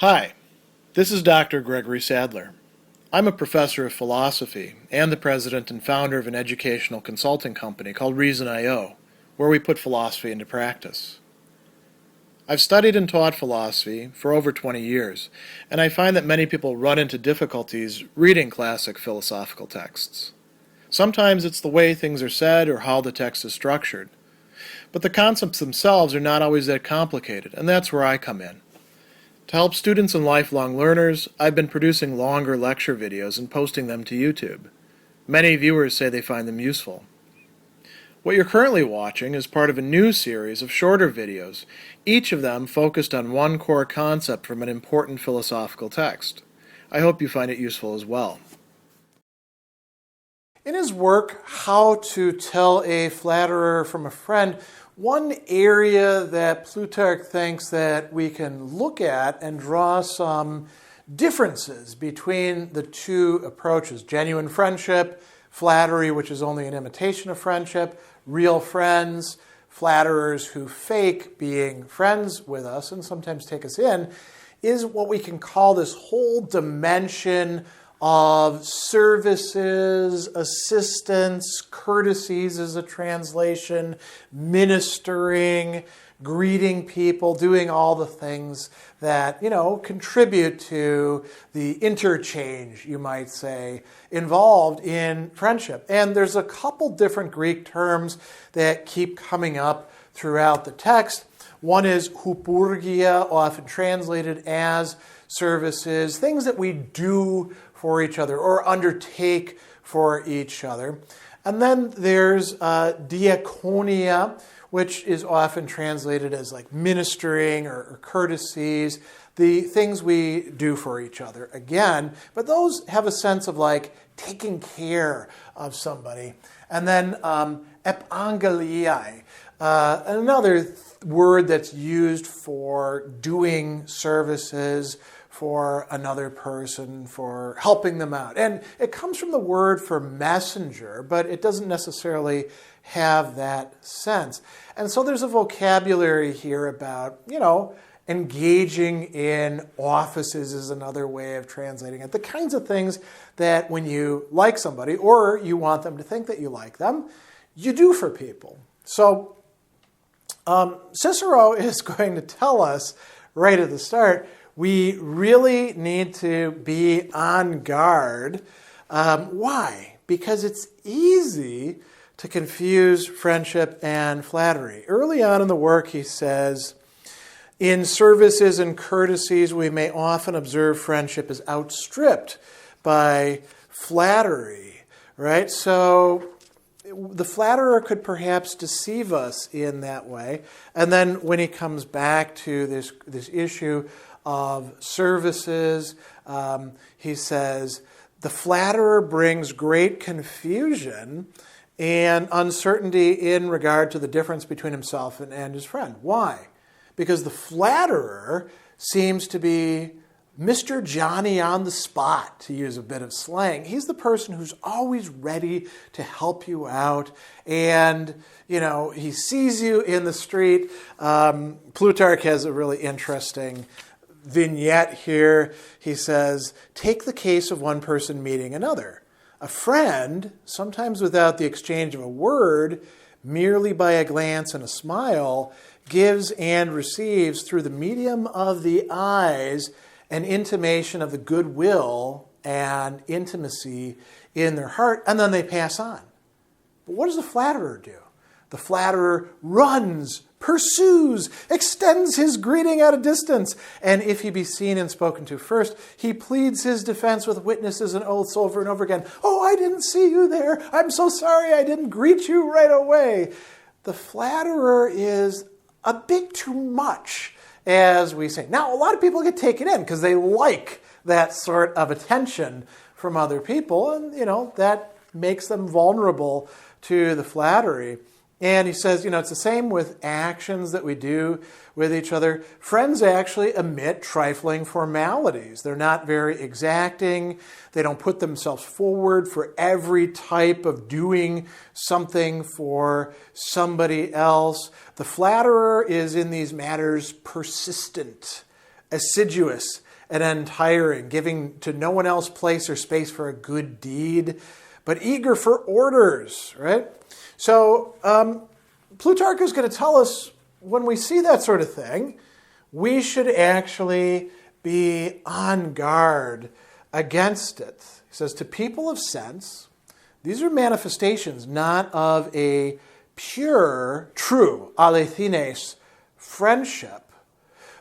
Hi, this is Dr. Gregory Sadler. I'm a professor of philosophy and the president and founder of an educational consulting company called Reason.io, where we put philosophy into practice. I've studied and taught philosophy for over 20 years, and I find that many people run into difficulties reading classic philosophical texts. Sometimes it's the way things are said or how the text is structured. But the concepts themselves are not always that complicated, and that's where I come in. To help students and lifelong learners, I've been producing longer lecture videos and posting them to YouTube. Many viewers say they find them useful. What you're currently watching is part of a new series of shorter videos, each of them focused on one core concept from an important philosophical text. I hope you find it useful as well. In his work, How to Tell a Flatterer from a Friend, one area that Plutarch thinks that we can look at and draw some differences between the two approaches: genuine friendship, flattery, which is only an imitation of friendship, real friends, flatterers who fake being friends with us and sometimes take us in, is what we can call this whole dimension of services, assistance, courtesies is a translation, ministering, greeting people, doing all the things that, contribute to the interchange, you might say, involved in friendship. And there's a couple different Greek terms that keep coming up throughout the text. One is hupurgia, often translated as services, things that we do for each other or undertake for each other. And then there's diaconia, which is often translated as like ministering or courtesies, the things we do for each other again. But those have a sense of like taking care of somebody. And then epangeliai, another word that's used for doing services for another person, for helping them out. And it comes from the word for messenger, but it doesn't necessarily have that sense. And so there's a vocabulary here about, engaging in offices is another way of translating it. The kinds of things that when you like somebody or you want them to think that you like them, you do for people. So Cicero is going to tell us right at the start, we really need to be on guard. Why? Because it's easy to confuse friendship and flattery. Early on in the work, he says, in services and courtesies, we may often observe friendship is outstripped by flattery, right? So the flatterer could perhaps deceive us in that way. And then when he comes back to this issue of services, he says, the flatterer brings great confusion and uncertainty in regard to the difference between himself and his friend. Why? Because the flatterer seems to be Mr. Johnny on the spot, to use a bit of slang. He's the person who's always ready to help you out. And, he sees you in the street. Plutarch has a really interesting vignette here. He says, take the case of one person meeting another. A friend, sometimes without the exchange of a word, merely by a glance and a smile, gives and receives through the medium of the eyes an intimation of the goodwill and intimacy in their heart, and then they pass on. But what does the flatterer do? The flatterer runs, pursues, extends his greeting at a distance, and if he be seen and spoken to first, he pleads his defense with witnesses and oaths over and over again. Oh, I didn't see you there. I'm so sorry I didn't greet you right away. The flatterer is a bit too much, as we say. Now, a lot of people get taken in because they like that sort of attention from other people, and, that makes them vulnerable to the flattery. And he says, it's the same with actions that we do with each other. Friends actually omit trifling formalities. They're not very exacting. They don't put themselves forward for every type of doing something for somebody else. The flatterer is in these matters persistent, assiduous, and untiring, giving to no one else place or space for a good deed, but eager for orders, right? So Plutarch is going to tell us when we see that sort of thing, we should actually be on guard against it. He says, to people of sense, these are manifestations not of a pure, true, alethines friendship,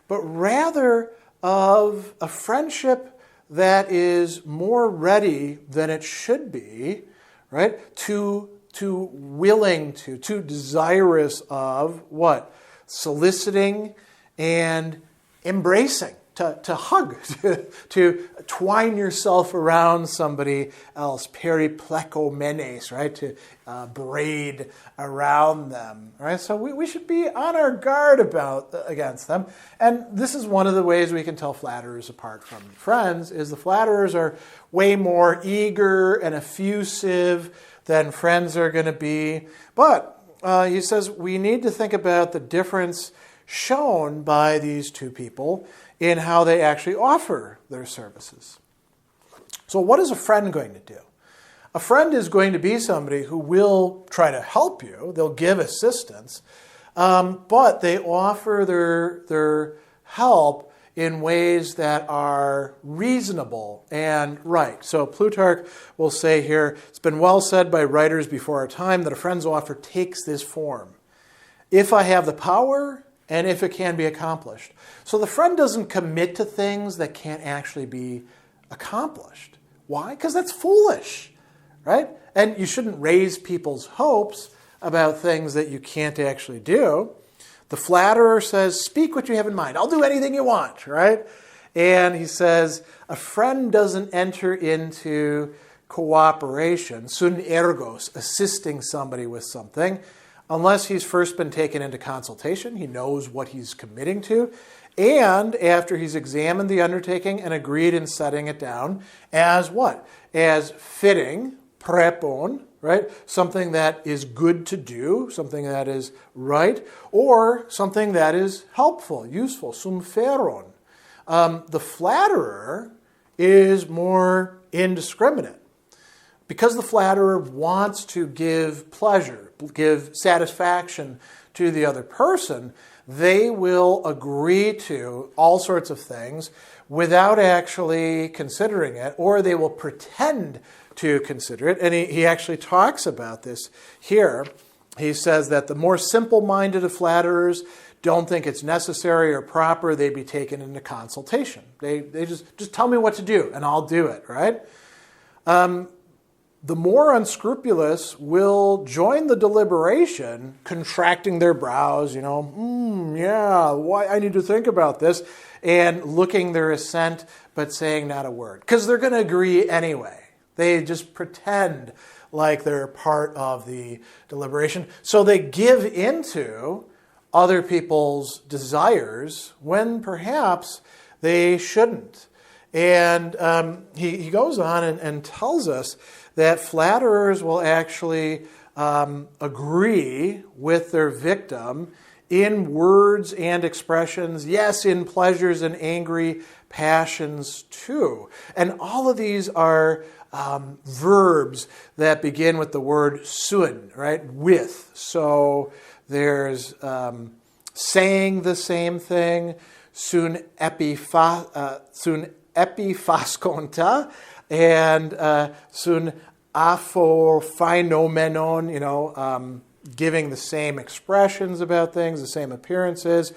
but rather of a friendship that is more ready than it should be, right? Too willing to, too desirous of what? Soliciting and embracing, to hug, to twine yourself around somebody else, periplekomenes, right? To braid around them, right? So we should be on our guard against them. And this is one of the ways we can tell flatterers apart from friends, is the flatterers are way more eager and effusive than friends are going to be. But he says we need to think about the difference shown by these two people in how they actually offer their services. So what is a friend going to do? A friend is going to be somebody who will try to help you. They'll give assistance, but they offer their help in ways that are reasonable and right. So Plutarch will say here, it's been well said by writers before our time that a friend's offer takes this form. If I have the power, and if it can be accomplished. So the friend doesn't commit to things that can't actually be accomplished. Why? Because that's foolish, right? And you shouldn't raise people's hopes about things that you can't actually do. The flatterer says, speak what you have in mind. I'll do anything you want, right? And he says, a friend doesn't enter into cooperation, sun ergos, assisting somebody with something, unless he's first been taken into consultation, he knows what he's committing to, and after he's examined the undertaking and agreed in setting it down as what? As fitting, prepon, right? Something that is good to do, something that is right, or something that is helpful, useful, sumferon. The flatterer is more indiscriminate. Because the flatterer wants to give pleasure, give satisfaction to the other person, they will agree to all sorts of things without actually considering it, or they will pretend to consider it. And he actually talks about this here. He says that the more simple-minded of flatterers don't think it's necessary or proper they be taken into consultation. They just tell me what to do, and I'll do it, right? The more unscrupulous will join the deliberation, contracting their brows, why I need to think about this, and looking their assent, but saying not a word. Because they're going to agree anyway. They just pretend like they're part of the deliberation. So they give into other people's desires when perhaps they shouldn't. And he goes on and tells us that flatterers will actually agree with their victim in words and expressions, yes, in pleasures and angry passions too. And all of these are verbs that begin with the word sun, right? With. So there's saying the same thing, sun epiphaskonta, and sun aphophenomenon, giving the same expressions about things, the same appearances,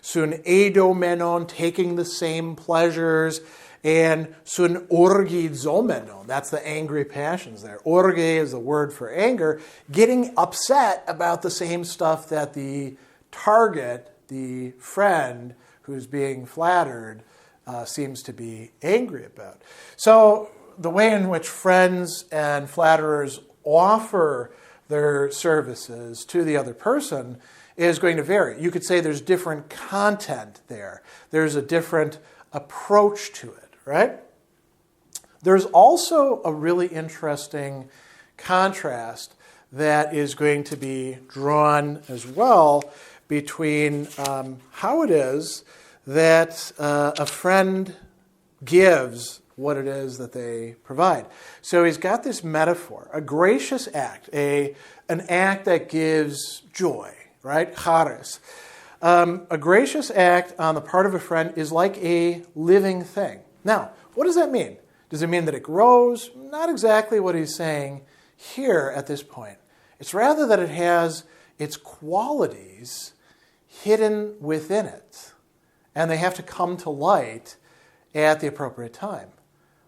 sun eidomenon, taking the same pleasures, and sun orgizomenon, that's the angry passions there. Orge is the word for anger, getting upset about the same stuff that the target, the friend who's being flattered, seems to be angry about. So the way in which friends and flatterers offer their services to the other person is going to vary. You could say there's different content there. There's a different approach to it, right? There's also a really interesting contrast that is going to be drawn as well between how it is that a friend gives what it is that they provide. So he's got this metaphor, a gracious act, an act that gives joy, right? Charis. A gracious act on the part of a friend is like a living thing. Now, what does that mean? Does it mean that it grows? Not exactly what he's saying here at this point. It's rather that it has its qualities hidden within it, and they have to come to light at the appropriate time.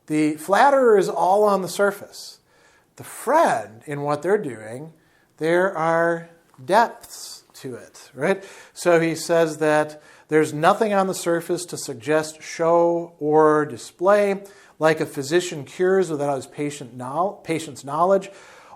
The flatterer is all on the surface. The friend, in what they're doing, there are depths to it, right? So he says that there's nothing on the surface to suggest show or display, like a physician cures without his patient's knowledge.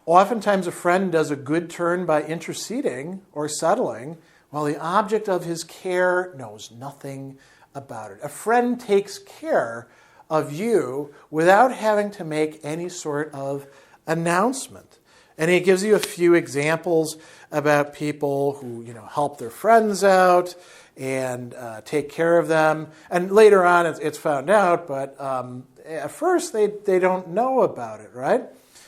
Oftentimes a friend does a good turn by interceding or settling, while the object of his care knows nothing about it. A friend takes care of you without having to make any sort of announcement. And he gives you a few examples about people who, help their friends out and take care of them. And later on, it's found out, but at first they don't know about it, right?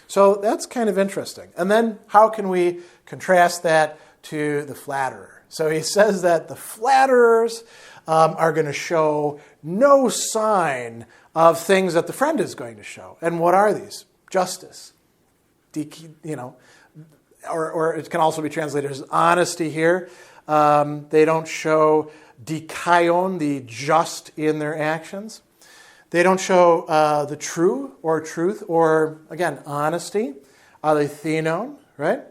So that's kind of interesting. And then how can we contrast that to the flatterer? So he says that the flatterers are going to show no sign of things that the friend is going to show. And what are these? Justice. Or it can also be translated as honesty here. They don't show dikaion, the just in their actions. They don't show the true or truth or, again, honesty, alethenon, right?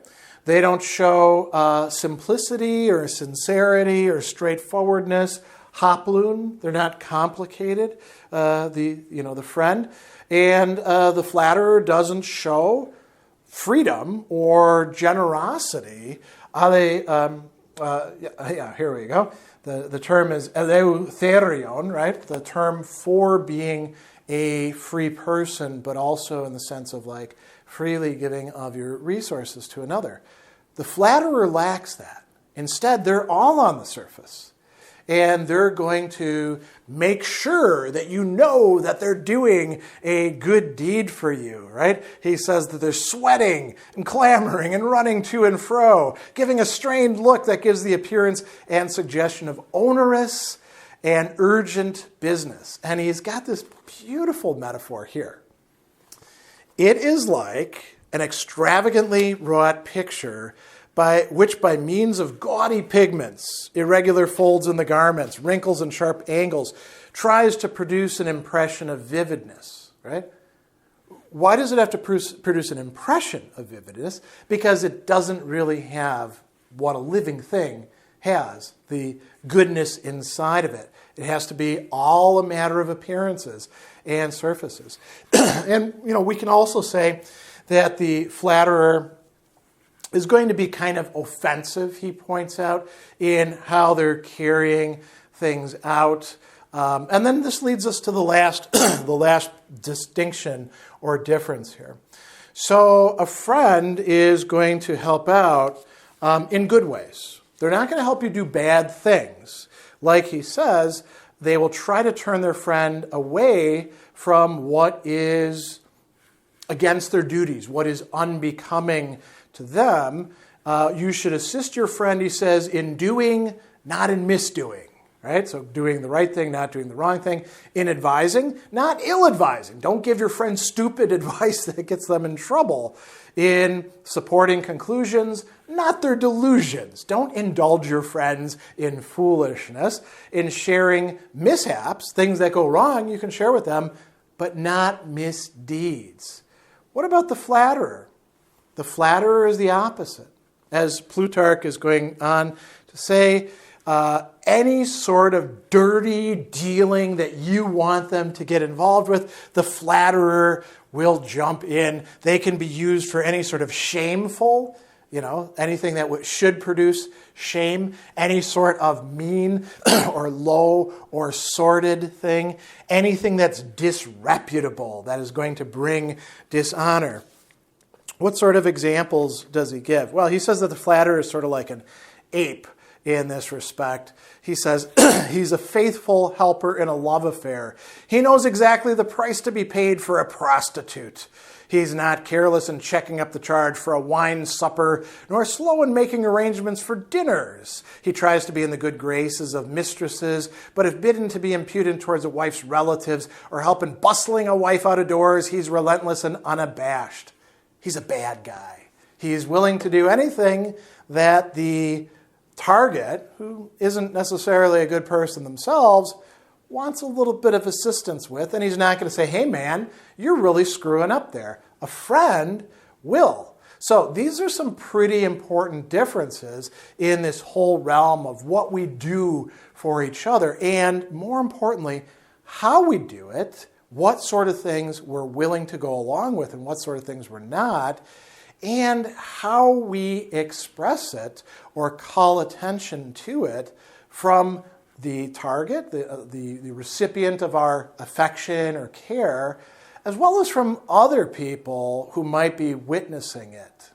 They don't show simplicity or sincerity or straightforwardness, haplun. They're not complicated, the friend. And the flatterer doesn't show freedom or generosity. Here we go. The term is eleutherion, right? The term for being a free person, but also in the sense of like freely giving of your resources to another. The flatterer lacks that. Instead, they're all on the surface. And they're going to make sure that you know that they're doing a good deed for you, right? He says that they're sweating and clamoring and running to and fro, giving a strained look that gives the appearance and suggestion of onerous and urgent business. And he's got this beautiful metaphor here. It is like an extravagantly wrought picture by means of gaudy pigments, irregular folds in the garments, wrinkles and sharp angles, tries to produce an impression of vividness, right? Why does it have to produce an impression of vividness? Because it doesn't really have what a living thing has, the goodness inside of it. It has to be all a matter of appearances and surfaces. And, we can also say that the flatterer is going to be kind of offensive, he points out, in how they're carrying things out. And then this leads us to the last distinction or difference here. So a friend is going to help out in good ways. They're not going to help you do bad things. Like he says, they will try to turn their friend away from what is against their duties, what is unbecoming to them. You should assist your friend, he says, in doing, not in misdoing. Right? So doing the right thing, not doing the wrong thing. In advising, not ill-advising. Don't give your friends stupid advice that gets them in trouble. In supporting conclusions, not their delusions. Don't indulge your friends in foolishness. In sharing mishaps, things that go wrong, you can share with them, but not misdeeds. What about the flatterer? The flatterer is the opposite. As Plutarch is going on to say, any sort of dirty dealing that you want them to get involved with, the flatterer will jump in. They can be used for any sort of shameful, anything that should produce shame, any sort of mean or low or sordid thing, anything that's disreputable, that is going to bring dishonor. What sort of examples does he give? Well, he says that the flatterer is sort of like an ape in this respect. He says he's a faithful helper in a love affair. He knows exactly the price to be paid for a prostitute. He's not careless in checking up the charge for a wine supper, nor slow in making arrangements for dinners. He tries to be in the good graces of mistresses, but if bidden to be impudent towards a wife's relatives or help in bustling a wife out of doors, he's relentless and unabashed. He's a bad guy. He's willing to do anything that the target, who isn't necessarily a good person themselves, wants a little bit of assistance with, and he's not going to say, hey man, you're really screwing up there. A friend will. So these are some pretty important differences in this whole realm of what we do for each other, and more importantly, how we do it, what sort of things we're willing to go along with and what sort of things we're not, and how we express it or call attention to it from the target, the recipient of our affection or care, as well as from other people who might be witnessing it.